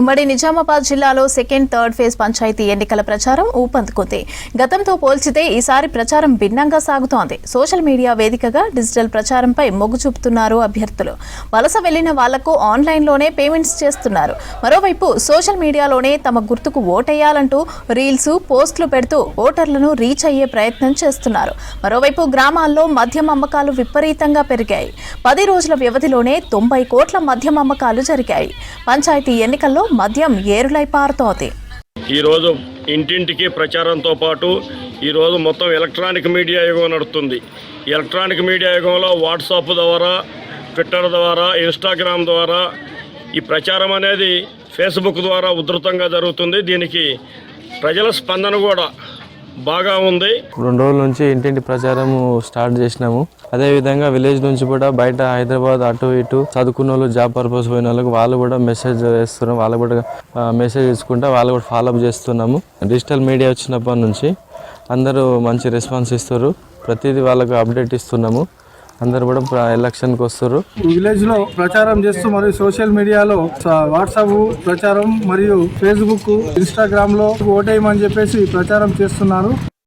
ఉమ్మడి నిజామాబాద్ జిల్లాలో second, third phase panchayat ఎన్నికల ప్రచారం ఊపందుకుంది. గతంతో పోల్చితే ఈసారి ప్రచారం భిన్నంగా సాగుతోంది. సోషల్ మీడియా వేదికగా డిజిటల్ ప్రచారంపై మొగ్గు చూపుతున్నారు అభ్యర్థులు. వలస వెళ్లిన వాళ్లకు ఆన్లైన్లోనే పేమెంట్స్ చేస్తున్నారు. మరోవైపు సోషల్ మీడియాలోనే తమ గుర్తుకు ఓటేయాలంటూ రీల్స్, పోస్టులు పెడుతూ ఓటర్లను రీచ్ అయ్యే ప్రయత్నం చేస్తున్నారు. మరోవైపు గ్రామాల్లో మద్యం అమ్మకాలు విపరీతంగా పెరిగాయి. 10 రోజుల వ్యవధిలోనే 90 కోట్ల మద్యం అమ్మకాలు జరిగాయి. పంచాయతీ ఎన్నికల్లో మద్యం ఏరులై పారుతోంది. ఈరోజు ఇంటింటికి ప్రచారంతో పాటు ఈరోజు మొత్తం ఎలక్ట్రానిక్ మీడియా యుగం నడుస్తుంది. ఎలక్ట్రానిక్ మీడియా యుగంలో వాట్సాప్ ద్వారా, ట్విట్టర్ ద్వారా, ఇన్స్టాగ్రామ్ ద్వారా ఈ ప్రచారం అనేది ఫేస్బుక్ ద్వారా ఉధృతంగా జరుగుతుంది. దీనికి ప్రజల స్పందన కూడా బాగా ఉంది. 2 రోజుల నుంచి ఇంటింటి ప్రచారం స్టార్ట్ చేసినాము. అదేవిధంగా విలేజ్ నుంచి కూడా బయట హైదరాబాద్ అటు ఇటు చదువుకున్న వాళ్ళు, జాబ్ పర్పస్ పోయిన వాళ్ళకి వాళ్ళు కూడా మెసేజ్ చేస్తున్నాం. వాళ్ళు కూడా మెసేజ్ ఇచ్చుకుంటా వాళ్ళు కూడా ఫాలోఅప్ చేస్తున్నాము. డిజిటల్ మీడియా వచ్చినప్పటి నుంచి అందరూ మంచి రెస్పాన్స్ ఇస్తారు. ప్రతిదీ వాళ్ళకు అప్డేట్ ఇస్తున్నాము. అందరు కూడా ఎలక్షన్కి వస్తారు. విలేజ్ లో ప్రచారం చేస్తూ మరియు సోషల్ మీడియాలో వాట్సాప్ ప్రచారం మరియు ఫేస్బుక్, ఇన్స్టాగ్రామ్ లో ఓటేయమని చెప్పేసి ప్రచారం చేస్తున్నారు.